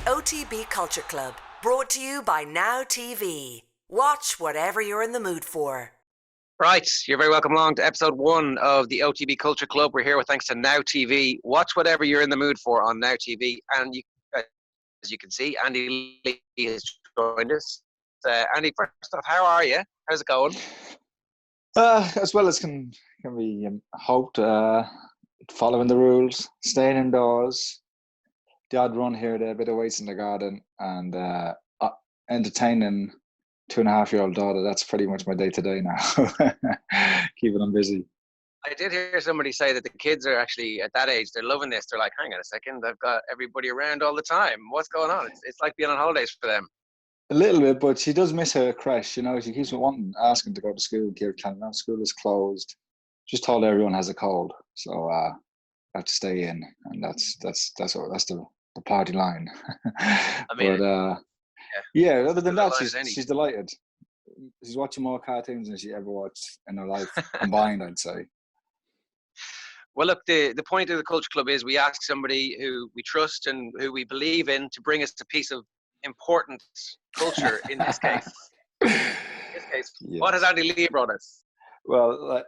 OTB Culture Club, brought to you by Now TV. Watch whatever you're in the mood for. Right, you're very welcome along to episode 1 of the OTB Culture Club. We're here with thanks to Now TV. Watch whatever you're in the mood for on Now TV. And as you can see, Andy Lee has joined us. Andy, first off, how are you? How's it going? As well as can be hoped. Following the rules, staying indoors, the odd run here, there, a bit of weights in the garden, and entertaining 2.5-year-old daughter. That's pretty much my day to day now. Keeping them busy. I did hear somebody say that the kids are actually at that age, they're loving this. They're like, hang on a second, I've got everybody around all the time. What's going on? It's like being on holidays for them. A little bit, but she does miss her creche. You know, she keeps asking to go to school. School is closed. Just told everyone has a cold, so I have to stay in, and that's the party line. I mean, but yeah. Other than that, she's delighted. She's watching more cartoons than she ever watched in her life combined, I'd say. Well, look, the point of the Culture Club is we ask somebody who we trust and who we believe in to bring us a piece of important culture. In this case, yes. What has Andy Lee brought us? Well,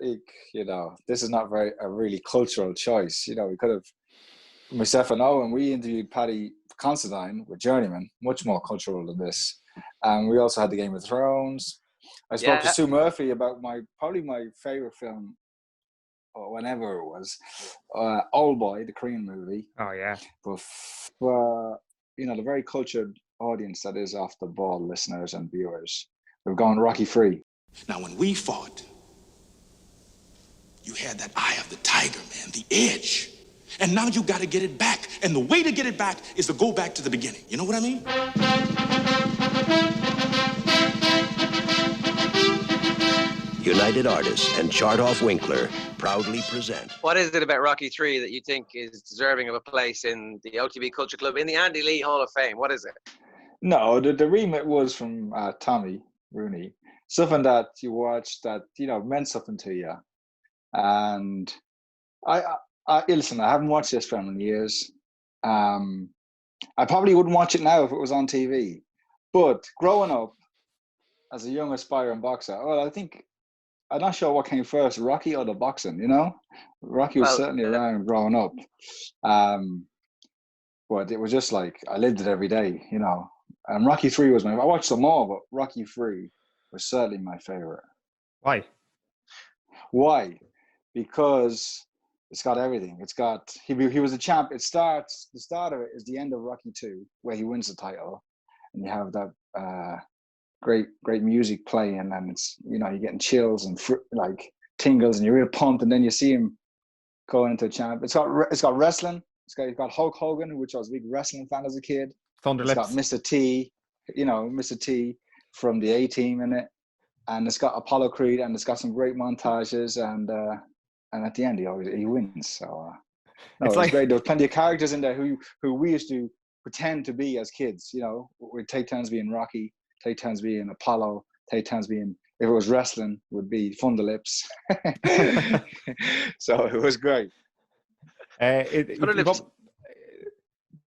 this is not a really cultural choice. You know, we could have, myself and Owen, we interviewed Paddy Considine with Journeyman, much more cultural than this. And we also had the Game of Thrones. I spoke to Sue Murphy about probably my favorite film, or whenever it was, Old Boy, the Korean movie. Oh, yeah. But for, the very cultured audience that is off the ball, listeners and viewers, we're going Rocky III. Now, when we fought, you had that eye of the tiger, man, the edge. And now you got to get it back. And the way to get it back is to go back to the beginning. You know what I mean? United Artists and Chartoff Winkler proudly present. What is it about Rocky III that you think is deserving of a place in the OTB Culture Club, in the Andy Lee Hall of Fame? What is it? No, the remit was from Tommy Rooney. Something that you watched that, meant something to you. And listen, I haven't watched this film in years. I probably wouldn't watch it now if it was on TV. But growing up as a young aspiring boxer, I'm not sure what came first, Rocky or the boxing, Rocky was certainly around growing up. But it was just like, I lived it every day, And Rocky III I watched some more, but Rocky III was certainly my favorite. Why? Because it's got everything. It's got, he was a champ. The start of it is the end of Rocky II, where he wins the title. And you have that great music playing, and it's, you're getting chills and tingles, and you're real pumped. And then you see him going into a champ. It's got wrestling. It's got Hulk Hogan, which I was a big wrestling fan as a kid. Thunderlips. It's got Mr. T, Mr. T from the A-Team in it. And it's got Apollo Creed, and it's got some great montages, and at the end he wins. So it's great. There's plenty of characters in there who we used to pretend to be as kids. We'd take turns being Rocky, take turns being Apollo, take turns being, if it was wrestling, would be Thunderlips. So it was great. Thunderlips.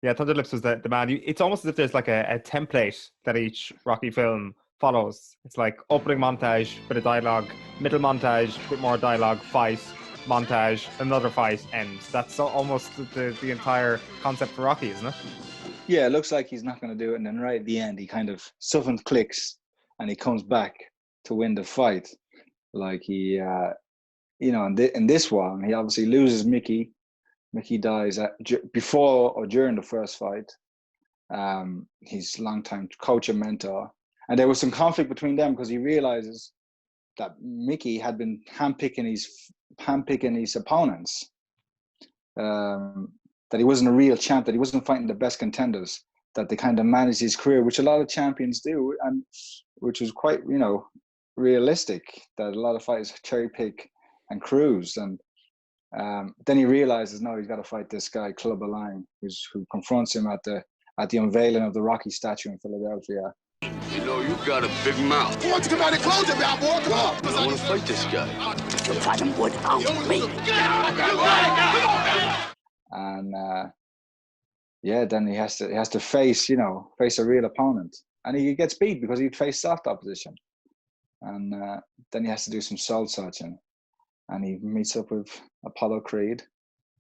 Yeah, Thunderlips was the man. It's almost as if there's like a template that each Rocky film follows. It's like opening montage, bit of dialogue, middle montage, bit more dialogue, fight, montage, another fight, ends. That's almost the entire concept for Rocky, isn't it? Yeah, it looks like he's not going to do it, and then right at the end, he kind of something clicks, and he comes back to win the fight. Like he, in this one, he obviously loses Mickey. Mickey dies before or during the first fight. His longtime coach and mentor. And there was some conflict between them because he realizes that Mickey had been handpicking his opponents. That he wasn't a real champ, that he wasn't fighting the best contenders, that they kind of managed his career, which a lot of champions do, and which was quite, realistic, that a lot of fighters cherry pick and cruise. And then he realizes, no, he's got to fight this guy, Clubber Lang, who confronts him at the unveiling of the Rocky statue in Philadelphia. You got a big mouth. Why don't you come out and close it, boy? Come on. I want to fight this guy. You'll fight him without me. And then he has to face a real opponent, and he gets beat because he'd face soft opposition, and then he has to do some soul searching, and he meets up with Apollo Creed,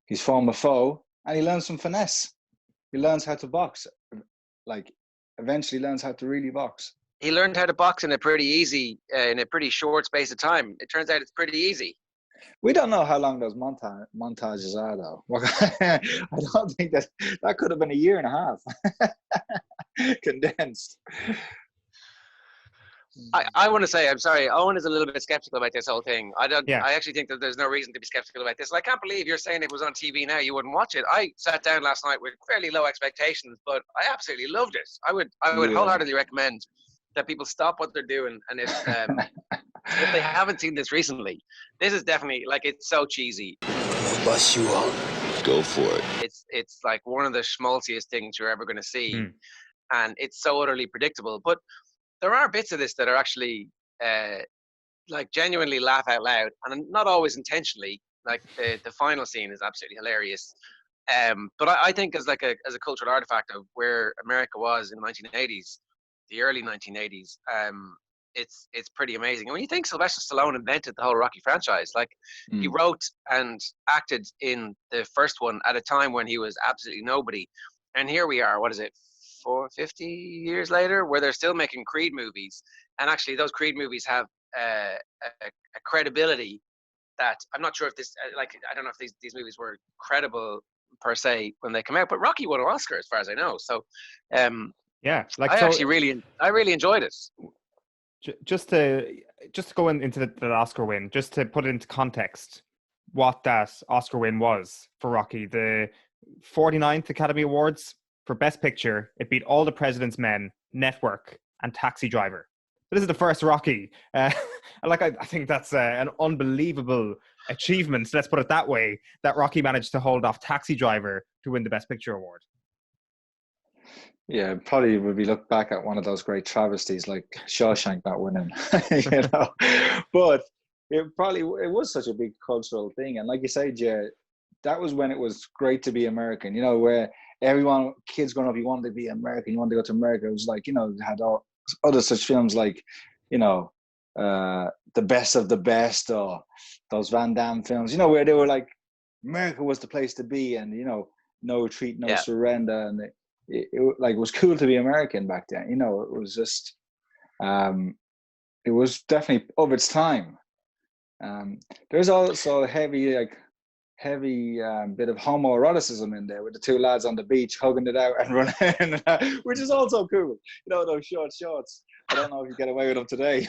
his former foe, and he learns some finesse. He learns how to box, like eventually learns how to really box. He learned how to box in a pretty short space of time. It turns out it's pretty easy. We don't know how long those montages are, though. I don't think that could have been a year and a half condensed. I want to say, I'm sorry, Owen is a little bit skeptical about this whole thing. I actually think that there's no reason to be skeptical about this. I can't believe you're saying if it was on TV now, you wouldn't watch it. I sat down last night with fairly low expectations, but I absolutely loved it. I would wholeheartedly recommend that people stop what they're doing, and if they haven't seen this recently, this is definitely, like, it's so cheesy. I'll bust you up. Go for it. It's like one of the schmaltziest things you're ever going to see, and it's so utterly predictable. But there are bits of this that are actually like genuinely laugh out loud, and not always intentionally. Like the final scene is absolutely hilarious. But I think as a cultural artifact of where America was in the 1980s, the early 1980s, it's pretty amazing. And when you think Sylvester Stallone invented the whole Rocky franchise, like he wrote and acted in the first one at a time when he was absolutely nobody, and here we are. What is it? 50 years later, where they're still making Creed movies, and actually those Creed movies have a credibility that I'm not sure if this, I don't know if these movies were credible per se when they come out, but Rocky won an Oscar as far as I know. So I really enjoyed it. Just to go into that Oscar win, just to put it into context, what that Oscar win was for Rocky, the 49th Academy Awards for Best Picture, it beat All the President's Men, Network, and Taxi Driver. This is the first Rocky. I think that's an unbelievable achievement, let's put it that way, that Rocky managed to hold off Taxi Driver to win the Best Picture award. Yeah, probably would be looked back at one of those great travesties like Shawshank not winning, But it was such a big cultural thing, and like you say, Jay, that was when it was great to be American. Where kids growing up, you wanted to be American, you wanted to go to America. It was like had all other such films like The Best of the Best, or those Van Damme films. Where they were like America was the place to be, and no retreat, no surrender, and it was cool to be American back then. It was just, it was definitely of its time. There's also a heavy bit of homoeroticism in there with the two lads on the beach hugging it out and running, which is also cool. Those short shorts. I don't know if you get away with them today.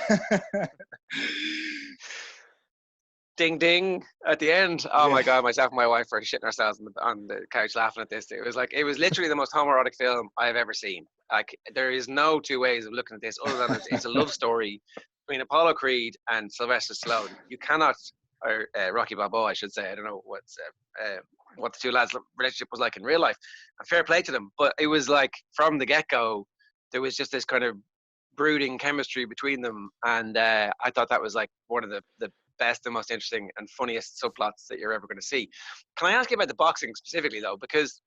Ding ding at the end. Oh my God, myself and my wife were shitting ourselves on the couch laughing at this. It was literally the most homoerotic film I've ever seen. Like, there is no two ways of looking at this other than it's a love story between Apollo Creed and Sylvester Stallone. You cannot, or Rocky Balboa, I should say. I don't know what the two lads' relationship was like in real life. And fair play to them, but it was like from the get-go, there was just this kind of brooding chemistry between them, and I thought that was like one of the best and most interesting and funniest subplots that you're ever going to see. Can I ask you about the boxing specifically, though, because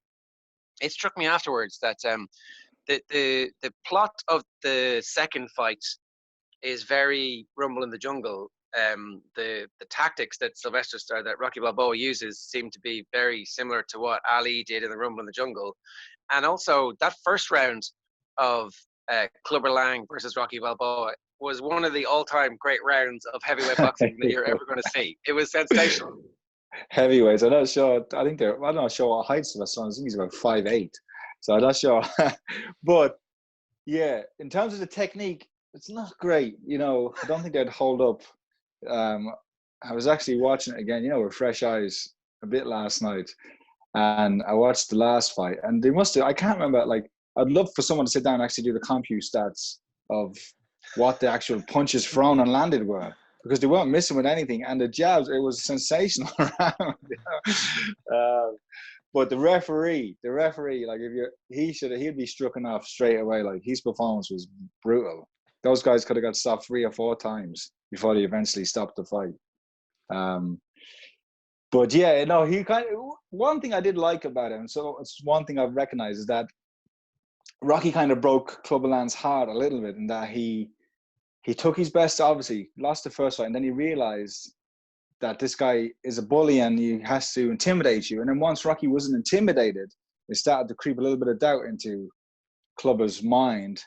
it struck me afterwards that the plot of the second fight is very Rumble in the Jungle. The tactics that Rocky Balboa uses seem to be very similar to what Ali did in the Rumble in the Jungle, and also that first round of Clubber Lang versus Rocky Balboa was one of the all-time great rounds of heavyweight boxing that you're ever going to see. It was sensational. Heavyweights, I'm not sure. I'm not sure what height Sylvester. I think he's about 5'8", so I'm not sure. But yeah, in terms of the technique, it's not great. I don't think they'd hold up. I was actually watching it again, with fresh eyes a bit last night, and I watched the last fight, and they must have. I can't remember. Like, I'd love for someone to sit down and actually do the compute stats of what the actual punches thrown and landed were, because they weren't missing with anything, and the jabs, it was sensational around. But the referee, like, he'd be stricken off straight away. Like, his performance was brutal. Those guys could have got stopped 3 or 4 times before they eventually stopped the fight. But yeah, no, he kind of, one thing I did like about him, so it's one thing I've recognized, is that Rocky kind of broke Clubber Lang's heart a little bit, in that he took his best, obviously, lost the first fight, and then he realized that this guy is a bully and he has to intimidate you. And then once Rocky wasn't intimidated, it started to creep a little bit of doubt into Clubber's mind.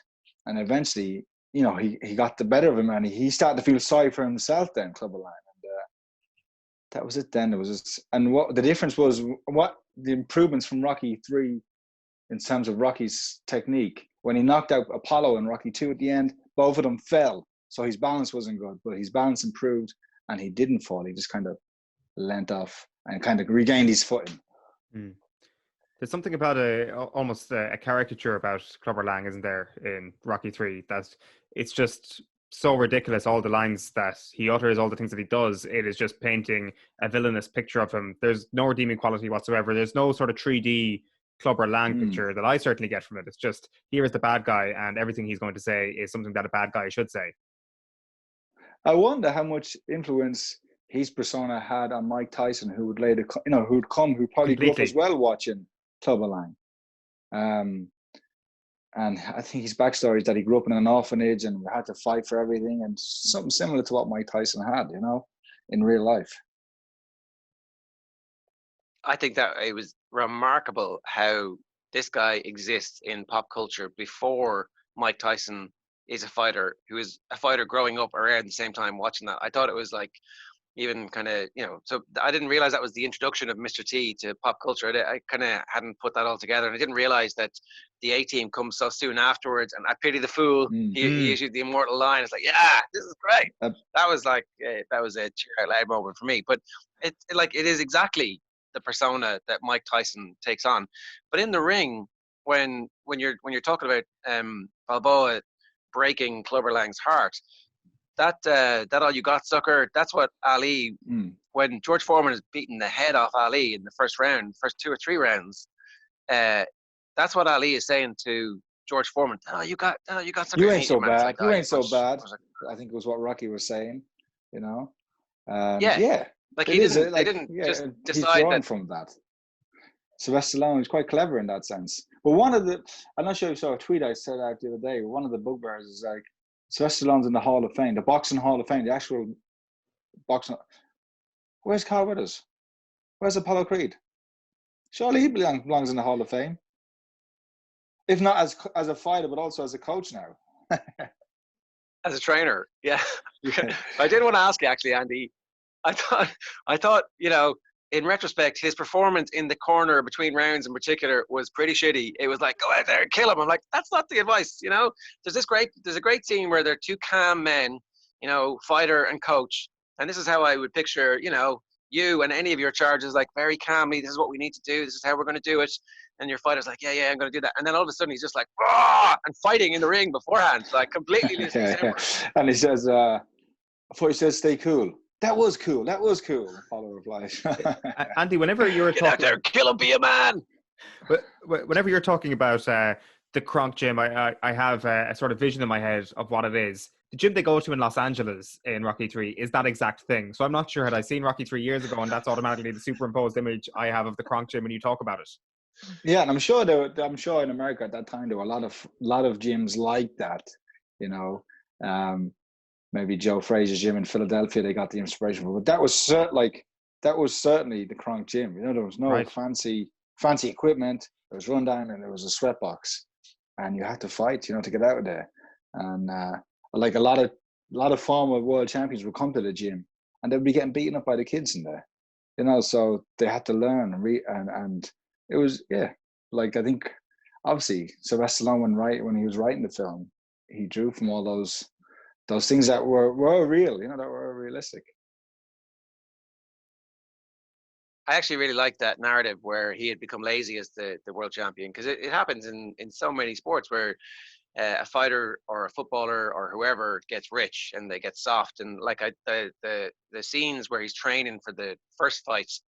And eventually, he got the better of him, and he started to feel sorry for himself then, Clubber Lang. And that was it then. It was just, and what the difference was, what the improvements from Rocky 3 in terms of Rocky's technique. When he knocked out Apollo in Rocky 2 at the end, both of them fell. So his balance wasn't good, but his balance improved and he didn't fall. He just kind of leant off and kind of regained his footing. Mm. There's something about almost a caricature about Clubber Lang, isn't there, in Rocky 3, that it's just so ridiculous, all the lines that he utters, all the things that he does. It is just painting a villainous picture of him. There's no redeeming quality whatsoever. There's no sort of 3D Clubber Lang picture that I certainly get from it. It's just, here is the bad guy, and everything he's going to say is something that a bad guy should say. I wonder how much influence his persona had on Mike Tyson, who would later, who probably grew up as well watching Clubber Lang. And I think his backstory is that he grew up in an orphanage and had to fight for everything, and something similar to what Mike Tyson had, in real life. I think that it was remarkable how this guy exists in pop culture before Mike Tyson is a fighter, who is a fighter growing up around the same time watching that. I thought it was like, even kind of, so I didn't realize that was the introduction of Mr. T to pop culture. I kind of hadn't put that all together, and I didn't realize that the A-Team comes so soon afterwards, and I pity the fool. He issued the immortal line. It's like, yeah, this is great. That was like, that was a cheer out loud moment for me. But it is exactly the persona that Mike Tyson takes on. But in the ring, when you're talking about Balboa breaking Clubber Lang's heart, that all you got, sucker, that's what Ali, when George Foreman is beating the head off Ali in the first 2 or 3 rounds, that's what Ali is saying to George Foreman. You got sucker. You ain't so bad. Like, you ain't so bad. Like, I think it was what Rocky was saying, yeah. Like they didn't just decide he's drawn that from that. Sylvester Stallone is quite clever in that sense. But I'm not sure if you saw a tweet I said out the other day. One of the bugbears is like, Sylvester Stallone's in the Hall of Fame, the Boxing Hall of Fame, the actual boxing. Where's Carl Weathers? Where's Apollo Creed? Surely he belongs in the Hall of Fame. If not as a fighter, but also as a coach now. As a trainer, yeah. I did want to ask you, actually, Andy. I thought, in retrospect, his performance in the corner between rounds in particular was pretty shitty. It was like, go out there and kill him. I'm like, that's not the advice, There's a great scene where they're 2 calm men, fighter and coach. And this is how I would picture, you and any of your charges, like, very calmly, this is what we need to do. This is how we're going to do it. And your fighter's like, yeah, I'm going to do that. And then all of a sudden he's just like, and fighting in the ring beforehand, like completely losing his temper. And he says, before he says, stay cool. That was cool. Apollo replies. Andy, whenever you're Get out there, kill him, be a man. Whenever you're talking about the Kronk gym, I have a sort of vision in my head of what it is. The gym they go to in Los Angeles in Rocky 3 is that exact thing. So I'm not sure, had I seen Rocky 3 years ago, and that's automatically the superimposed image I have of the Kronk gym when you talk about it. Yeah, and I'm sure in America at that time there were a lot of gyms like that, maybe Joe Frazier's gym in Philadelphia, they got the inspiration from. But that was certainly the Kronk gym. There was no fancy equipment. There was rundown and there was a sweat box, and you had to fight, to get out of there. And like a lot of former world champions would come to the gym, and they'd be getting beaten up by the kids in there, So they had to learn and it was, I think obviously Sylvester Stallone, when he was writing the film, he drew from all those things that were real, that were realistic. I actually really liked that narrative where he had become lazy as the world champion, because it happens in so many sports where a fighter or a footballer or whoever gets rich and they get soft. And like the scenes where he's training for the first fights,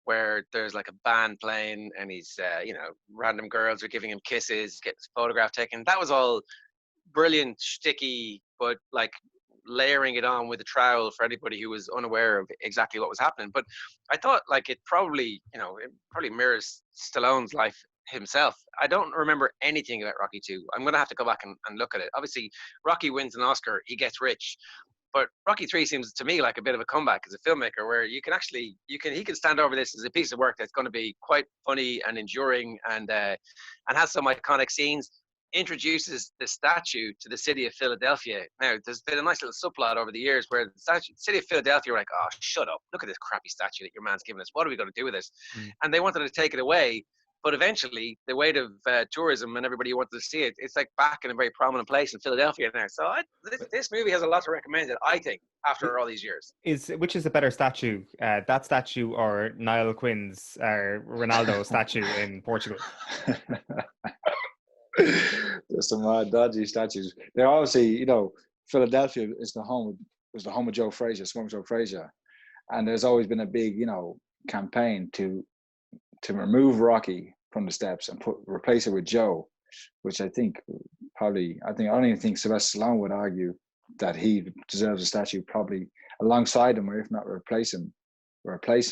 where there's like a band playing and he's, random girls are giving him kisses, gets his photograph taken. That was all brilliant, sticky, but like layering it on with a trowel for anybody who was unaware of exactly what was happening. But I thought like it probably mirrors Stallone's life himself. I don't remember anything about Rocky 2. I'm going to have to go back and look at it. Obviously, Rocky wins an Oscar, he gets rich. But Rocky 3 seems to me like a bit of a comeback as a filmmaker, where he can stand over this as a piece of work that's going to be quite funny and enduring, and has some iconic scenes. Introduces the statue to the city of Philadelphia. Now, there's been a nice little subplot over the years where the city of Philadelphia were like, "Oh, shut up! Look at this crappy statue that your man's giving us. What are we going to do with this?" And they wanted to take it away. But eventually, the weight of tourism and everybody who wanted to see it, it's like back in a very prominent place in Philadelphia now. So this movie has a lot to recommend it, I think, after all these years. Which is a better statue, that statue or Niall Quinn's Ronaldo statue in Portugal? There's some dodgy statues. They're obviously, Philadelphia is the home of Joe Frazier, Smoke Joe Frazier, and there's always been a big, campaign to remove Rocky from the steps and replace it with Joe, which I don't even think Sylvester Stallone would argue that he deserves a statue probably alongside him, or if not replacing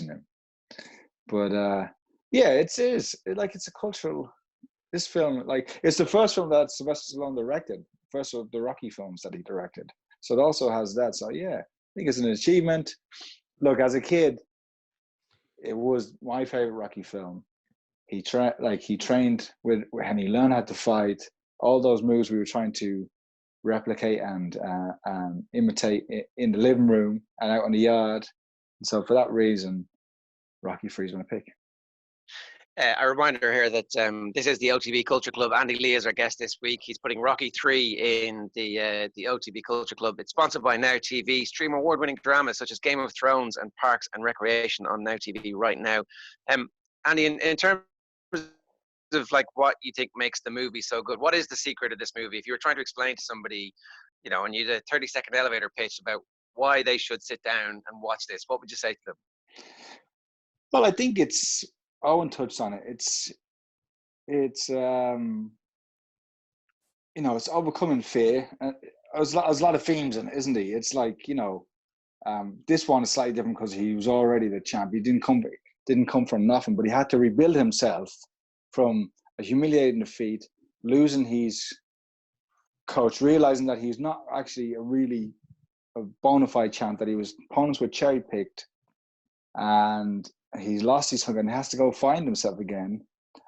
him. But it's a cultural. This film, it's the first film that Sylvester Stallone directed, first of the Rocky films that he directed. So it also has that. So yeah, I think it's an achievement. Look, as a kid, it was my favorite Rocky film. He trained with, and he learned how to fight. All those moves we were trying to replicate and imitate in the living room and out on the yard. And so for that reason, Rocky 3 is my pick. A reminder here that this is the OTB Culture Club. Andy Lee is our guest this week. He's putting Rocky 3 in the OTB Culture Club. It's sponsored by Now TV. Stream award-winning dramas such as Game of Thrones and Parks and Recreation on Now TV right now. Andy, in terms of what you think makes the movie so good, what is the secret of this movie? If you were trying to explain to somebody, and you did a 30-second elevator pitch about why they should sit down and watch this, what would you say to them? Well, I think Owen touched on it. It's overcoming fear. There's a lot of themes in it, isn't he? It's this one is slightly different because he was already the champ. He didn't come from nothing, but he had to rebuild himself from a humiliating defeat, losing his coach, realizing that he's not actually a bona fide champ, that opponents were cherry picked, and he's lost his hunger and he has to go find himself again.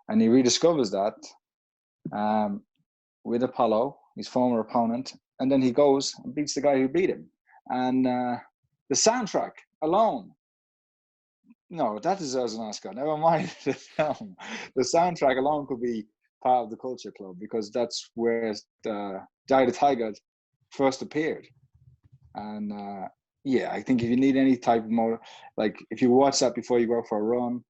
And he rediscovers that with Apollo, his former opponent. And then he goes and beats the guy who beat him. And the soundtrack alone, that deserves an Oscar. Never mind the film. The soundtrack alone could be part of the Culture Club, because that's where Die the Tiger first appeared. And I think if you need any type of more, if you watch that before you go for a run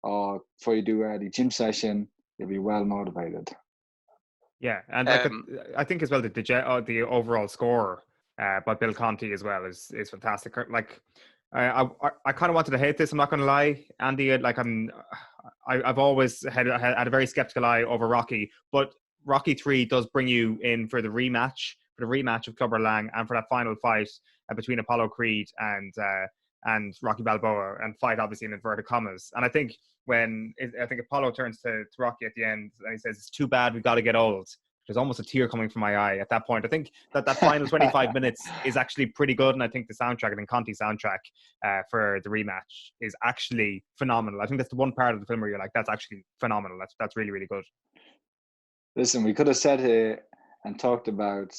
or before you do the gym session, you'll be well motivated. Yeah, and I think as well the overall score by Bill Conti as well is fantastic. I kind of wanted to hate this. I'm not going to lie, Andy. I've always had a very skeptical eye over Rocky, but Rocky 3 does bring you in for the rematch of Clubber Lang, and for that final fight between Apollo Creed and Rocky Balboa, and fight obviously in inverted commas. And I think I think Apollo turns to Rocky at the end and he says, "It's too bad we've got to get old." There's almost a tear coming from my eye at that point. I think that final 25 minutes is actually pretty good, and I think the soundtrack, and Conti's soundtrack for the rematch, is actually phenomenal. I think that's the one part of the film where you're like, that's actually phenomenal. That's really, really good. Listen, we could have sat here and talked about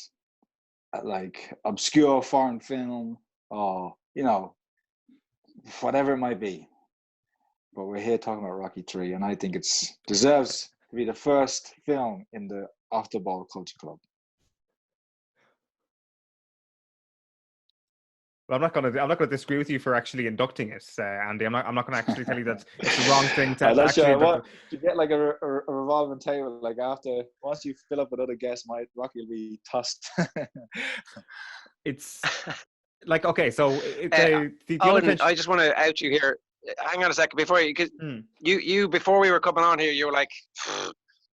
obscure foreign film or whatever it might be, but we're here talking about Rocky 3, and I think it deserves to be the first film in the Off the Ball Culture Club. Well, I'm not going to disagree with you for actually inducting it, Andy. I'm not going to actually tell you that it's the wrong thing to actually. You get a revolving table, once you fill up with other guests, Rocky will be tossed. It's okay. So I just want to out you here. Hang on a second before you, because you before we were coming on here, you were like,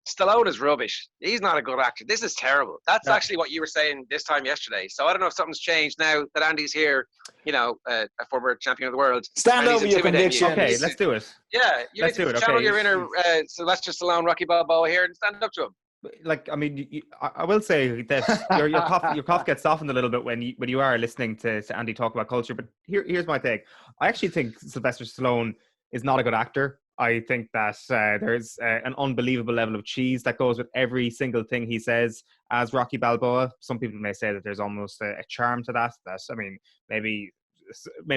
Stallone is rubbish. He's not a good actor. This is terrible. That's Yeah. actually what you were saying this time yesterday. So I don't know if something's changed now that Andy's here. You know, a former champion of the world. Stand and he's over your intimidating you. convictions. Okay, let's do it. Yeah, you Let's need do to it, channel okay. your inner Sylvester Stallone, Rocky Balboa here, and stand up to him. Like, I mean, I will say that your cough gets softened a little bit when you are listening to Andy talk about culture. But here's my take. I actually think Sylvester Stallone is not a good actor. I think that there's an unbelievable level of cheese that goes with every single thing he says as Rocky Balboa. Some people may say that there's almost a charm to that. I mean, maybe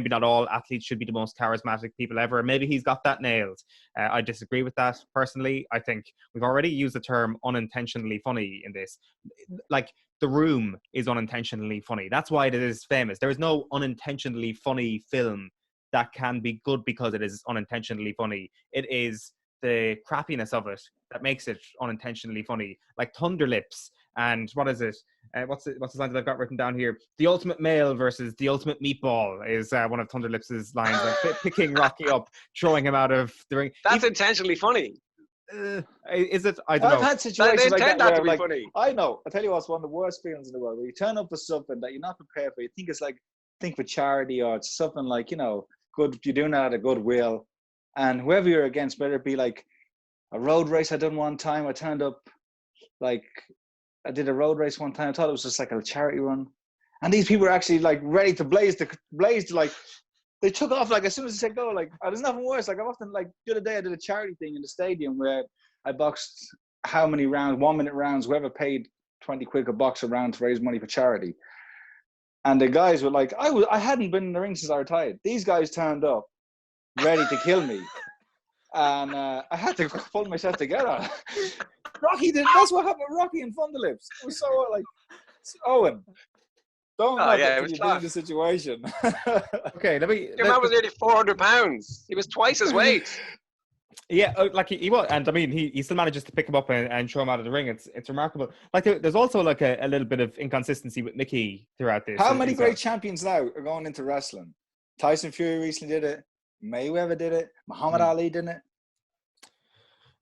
not all athletes should be the most charismatic people ever. Maybe he's got that nailed. I disagree with that personally. I think we've already used the term unintentionally funny in this. Like, The Room is unintentionally funny. That's why it is famous. There is no unintentionally funny film that can be good because it is unintentionally funny. It is the crappiness of it that makes it unintentionally funny. Like Thunder Lips and what is it? What's the line that I've got written down here? The ultimate male versus the ultimate meatball is one of Thunder Lips' lines. Like picking Rocky up, throwing him out of the ring. That's intentionally funny. Is it? I don't I've know. had situations like intend that that to where, be funny. I know. I tell you what's one of the worst feelings in the world, where you turn up for something that you're not prepared for. You think it's like, for charity, or it's something like, good. You're doing that out of goodwill, and whoever you're against, whether it be like a road race I done one time. I turned up, like, I did a road race one time. I thought it was just like a charity run, and these people were actually like ready to blaze to like. They took off like as soon as they said go. Like, there's nothing worse. Like, I often, like, the other day I did a charity thing in the stadium where I boxed how many rounds, 1 minute rounds. Whoever paid 20 quid could box a round to raise money for charity. And the guys were like, I hadn't been in the ring since I retired. These guys turned up ready to kill me. And I had to pull myself together. That's what happened with Rocky and Thunder Lips. It was so like, Owen, don't knock it till you've been in the situation. Okay, Your man was nearly 400 pounds. He was twice his weight. Yeah, like he was, and I mean, he still manages to pick him up and throw him out of the ring. It's remarkable. Like, there's also like a little bit of inconsistency with Mickey throughout this. How many great champions now are going into wrestling? Tyson Fury recently did it. Mayweather did it. Muhammad Ali did it.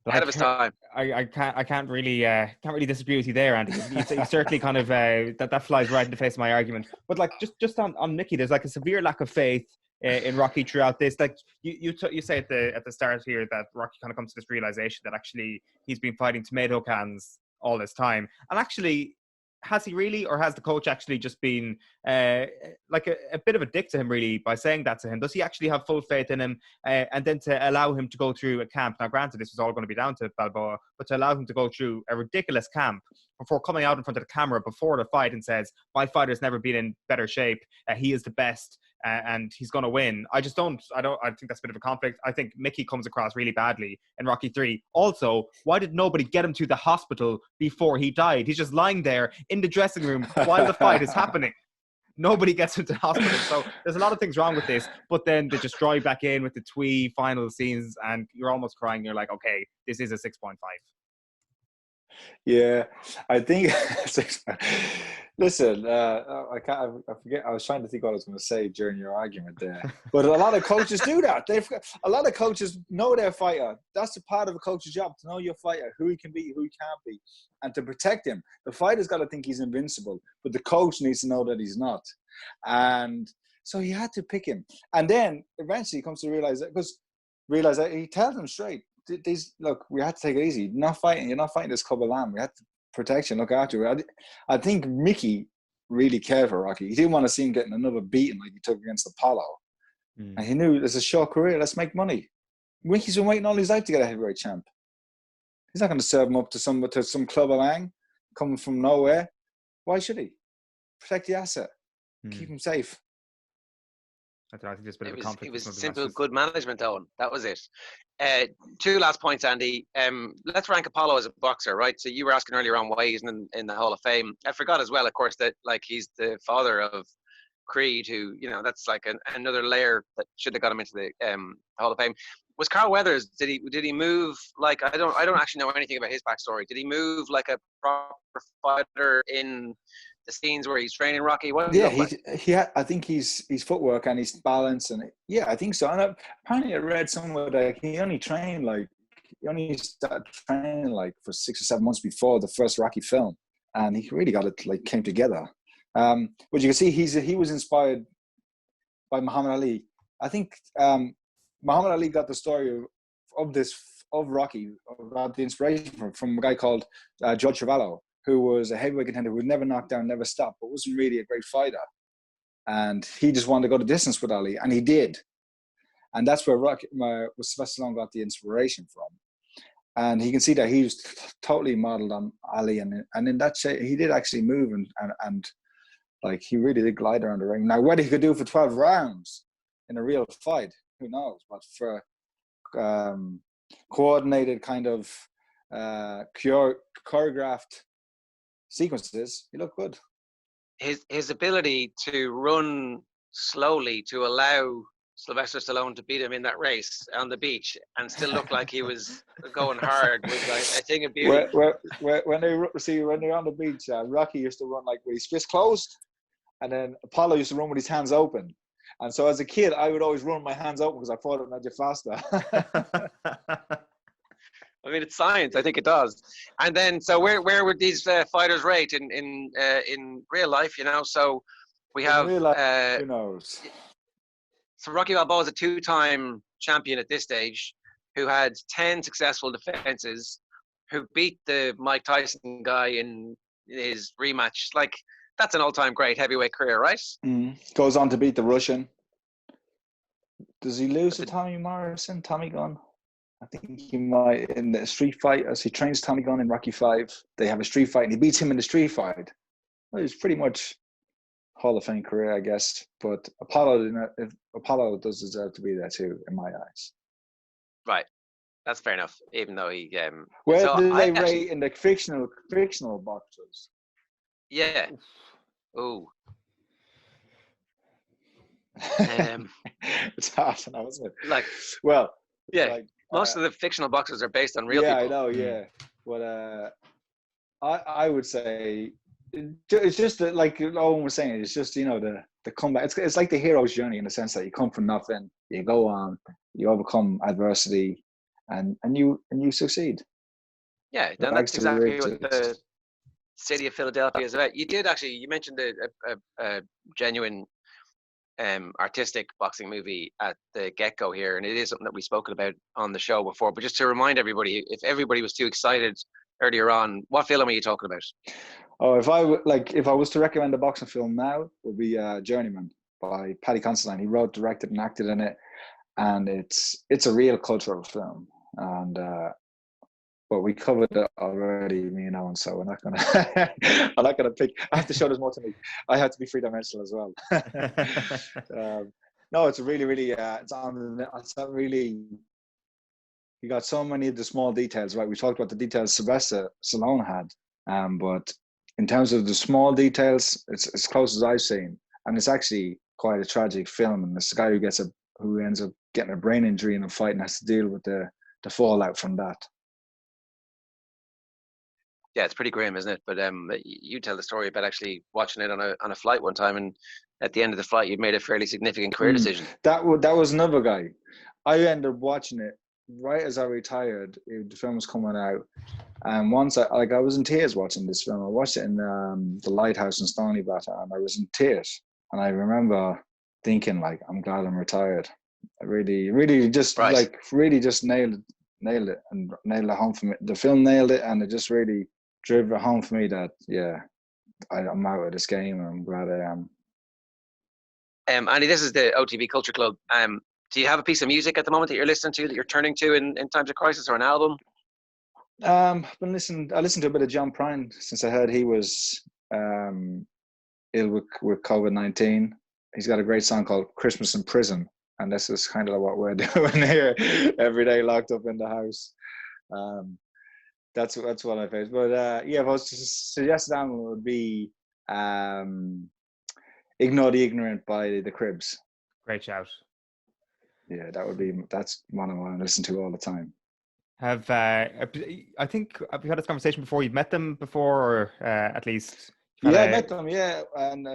Ahead of his time. I can't really disagree with you there, Andy. You certainly kind of that flies right in the face of my argument. But like, just on Mickey, there's like a severe lack of faith in Rocky throughout this. Like, you say at the start here that Rocky kind of comes to this realization that actually he's been fighting tomato cans all this time, and actually, has he really, or has the coach actually just been like a bit of a dick to him, really, by saying that to him? Does he actually have full faith in him, and then to allow him to go through a camp? Now, granted, this was all going to be down to Balboa, but to allow him to go through a ridiculous camp before coming out in front of the camera before the fight and says, my fighter's never been in better shape, he is the best, and he's going to win. I think that's a bit of a conflict. I think Mickey comes across really badly in Rocky 3. Also, why did nobody get him to the hospital before he died? He's just lying there in the dressing room while the fight is happening. Nobody gets him to the hospital. So there's a lot of things wrong with this, but then they just drive back in with the twee final scenes and you're almost crying. You're like, okay, this is a 6.5. Yeah, I think. Listen, I forget. I was trying to think what I was going to say during your argument there. But a lot of coaches do that. A lot of coaches know their fighter. That's a part of a coach's job, to know your fighter, who he can be, who he can't be, and to protect him. The fighter's got to think he's invincible, but the coach needs to know that he's not. And so he had to pick him. And then eventually he comes to realize that he tells them straight. Look, we had to take it easy. You're not fighting this cub of lamb. We had to protect you, look after you. I think Mickey really cared for Rocky. He didn't want to see him getting another beating like he took against Apollo. And he knew it's a short career. Let's make money. Mickey's been waiting all his life to get a heavyweight champ. He's not going to serve him up to some club of lang coming from nowhere. Why should he? Protect the asset. Keep him safe. I think there's a bit of a conflict. It was simple good management, Owen. That was it. Two last points, Andy. Let's rank Apollo as a boxer, right? So you were asking earlier on why he's in the Hall of Fame. I forgot as well, of course, that like he's the father of Creed, who, that's like another layer that should have got him into the Hall of Fame. Was Carl Weathers? Did he move like I don't actually know anything about his backstory. Did he move like a proper fighter in the scenes where he's training Rocky? I think his footwork and his balance, and I think so. And apparently I read somewhere that he only trained like he only started training like for 6 or 7 months before the first Rocky film, and he really got it like came together. But you can see he was inspired by Muhammad Ali. I think Muhammad Ali got the story of Rocky, got the inspiration from a guy called Judge Travallo, who was a heavyweight contender who was never knocked down, never stopped, but wasn't really a great fighter. And he just wanted to go the distance with Ali, and he did. And that's where Sylvester Stallone got the inspiration from. And he can see that he was totally modeled on Ali, and in that shape, he did actually move and like he really did glide around the ring. Now, whether he could do it for 12 rounds in a real fight, who knows? But for coordinated kind of choreographed sequences, he looked good. His ability to run slowly to allow Sylvester Stallone to beat him in that race on the beach and still look like he was going hard was like a thing of beauty. When they're on the beach, Rocky used to run like with his fists closed, and then Apollo used to run with his hands open. And so as a kid, I would always run my hands open because I thought it made you faster. I mean, it's science. I think it does. And then, so where would these fighters rate in real life? You know, so we have. In real life, who knows? So Rocky Balboa is a 2-time champion at this stage, who had 10 successful defenses, who beat the Mike Tyson guy in his rematch. Like, that's an all-time great heavyweight career, right? Goes on to beat the Russian. Does he lose to Tommy Morrison? Tommy Gunn? I think he might in the street fight as he trains Tommy Gunn in Rocky V. They have a street fight and he beats him in the street fight. Well, it's pretty much Hall of Fame career, I guess. But Apollo does deserve to be there too, in my eyes. Right, that's fair enough. Even though he, where so do they rate in the fictional boxers? Yeah. Ooh. It's hard now, isn't it? Like, well, yeah. Like, most of the fictional boxers are based on real people. Yeah, I know. Yeah, but I would say it's just that, like Owen was saying, it's just the comeback. It's like the hero's journey in the sense that you come from nothing, you go on, you overcome adversity, and you succeed. Yeah, then that's exactly what the city of Philadelphia is about. You mentioned a genuine artistic boxing movie at the get-go here, and it is something that we've spoken about on the show before, but just to remind everybody, if everybody was too excited earlier on, what film are you talking about? If I was to recommend a boxing film now, it would be Journeyman by Paddy Considine. He wrote, directed and acted in it, and it's a real cultural film, and but we covered it already, me and Owen, so we're not gonna I'm not gonna pick. I have to show there's more to me. I have to be three-dimensional as well. No, it's really it's not really. You got so many of the small details, right? We talked about the details Sylvester Stallone had, but in terms of the small details, it's as close as I've seen, and it's actually quite a tragic film. And this guy who ends up getting a brain injury in a fight and has to deal with the fallout from that. Yeah, it's pretty grim, isn't it? But you tell the story about actually watching it on a flight one time, and at the end of the flight, you'd made a fairly significant career decision. That was another guy. I ended up watching it right as I retired. The film was coming out, and once I was in tears watching this film. I watched it in the Lighthouse in Stoneybatter, and I was in tears. And I remember thinking, like, I'm glad I'm retired. I really just really just nailed it and nailed it home for me. The film nailed it, and it just really drove it home for me that I'm out of this game, and I'm glad I am. Andy, this is the OTB Culture Club. Do you have a piece of music at the moment that you're listening to, that you're turning to in times of crisis, or an album? I listened to a bit of John Prine since I heard he was ill with COVID-19. He's got a great song called Christmas in Prison, and this is kind of what we're doing here every day, locked up in the house. That's what I face. But if I was to suggest an album, it would be Ignore the Ignorant by the Cribs. Great shout. Yeah, that's one I want to listen to all the time. I think we've had this conversation before. You've met them before, or at least. I met them. Yeah, and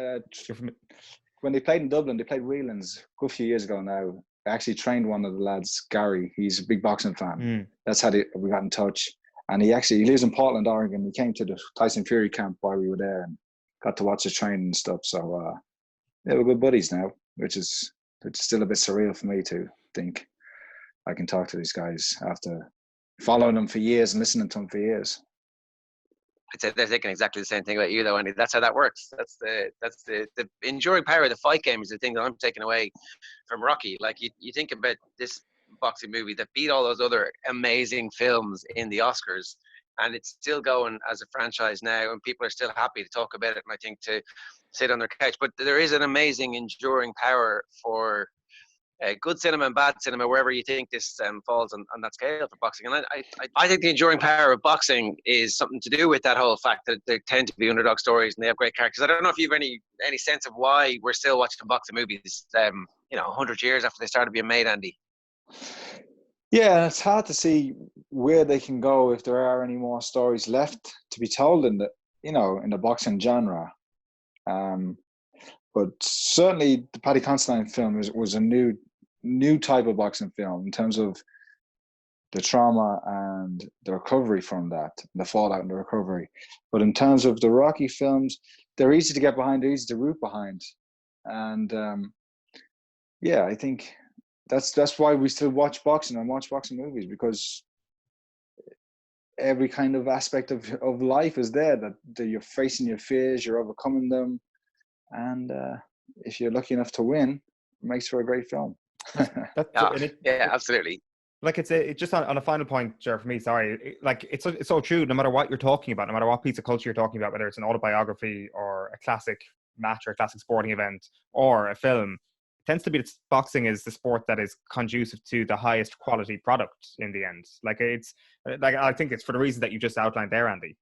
when they played in Dublin, they played Whelan's a good few years ago now. actually trained one of the lads, Gary. He's a big boxing fan. That's how we got in touch. And he lives in Portland, Oregon. He came to the Tyson Fury camp while we were there and got to watch the training and stuff. So yeah, we're good buddies now, which is still a bit surreal for me to think I can talk to these guys after following them for years and listening to them for years. I'd say they're thinking exactly the same thing about you, though, Andy. That's how that works. That's the enduring power of the fight game is the thing that I'm taking away from Rocky. Like you think about this boxing movie that beat all those other amazing films in the Oscars, and it's still going as a franchise now, and people are still happy to talk about it. And I think to sit on their couch, but there is an amazing enduring power for good cinema and bad cinema, wherever you think this falls on that scale for boxing. And I think the enduring power of boxing is something to do with that whole fact that they tend to be underdog stories and they have great characters. I don't know if you have any sense of why we're still watching boxing movies, 100 years after they started being made, Andy. Yeah, it's hard to see where they can go if there are any more stories left to be told in the boxing genre. But certainly the Paddy Considine film was a new type of boxing film in terms of the trauma and the recovery from that, the fallout and the recovery. But in terms of the Rocky films, they're easy to get behind, they're easy to root behind. And yeah, I think that's why we still watch boxing and watch boxing movies, because every kind of aspect of life is there, that you're facing your fears, you're overcoming them. And if you're lucky enough to win, it makes for a great film. Yeah, absolutely. Like it's just on a final point, Jared, for me. Sorry, it's so true. No matter what you're talking about, no matter what piece of culture you're talking about, whether it's an autobiography or a classic match or a classic sporting event or a film, it tends to be that boxing is the sport that is conducive to the highest quality product in the end. I think it's for the reason that you just outlined there, Andy.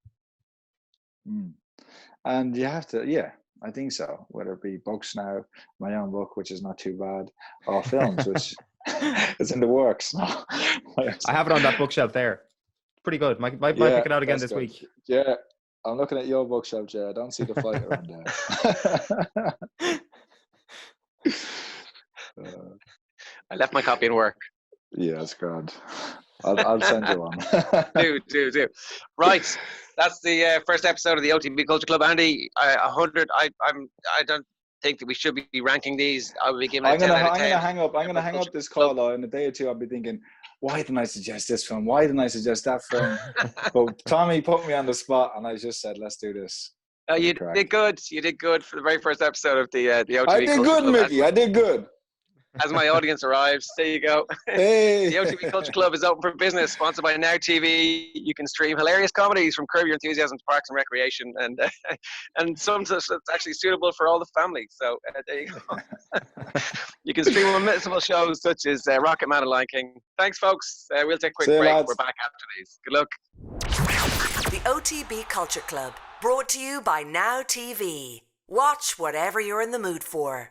And you have to, yeah. I think so. Whether it be books now, my own book, which is not too bad, or films, which is in the works. I have it on that bookshelf there. Pretty good. Might pick it out again this week. Yeah, I'm looking at your bookshelf, Jay. I don't see the fight around there. I left my copy in work. Yeah, that's grand. I'll send you one. do. Right. That's the first episode of the OTB Culture Club. Andy, 100. I don't think that we should be ranking these. I will be giving it 10 out of 10. I'm gonna hang up this call in a day or two. I'll be thinking, why didn't I suggest this film? Why didn't I suggest that film? But Tommy put me on the spot, and I just said, let's do this. You did good. You did good for the very first episode of the OTB I did Culture good, Club. Mickey. I did good. As my audience arrives, there you go. Hey. The OTB Culture Club is open for business, sponsored by Now TV. You can stream hilarious comedies from Curb Your Enthusiasm to Parks and Recreation, and some that's actually suitable for all the family. So there you go. You can stream unmissable shows such as Rocket Man and Lion King. Thanks, folks. We'll take a quick break. Lads. We're back after these. Good luck. The OTB Culture Club, brought to you by Now TV. Watch whatever you're in the mood for.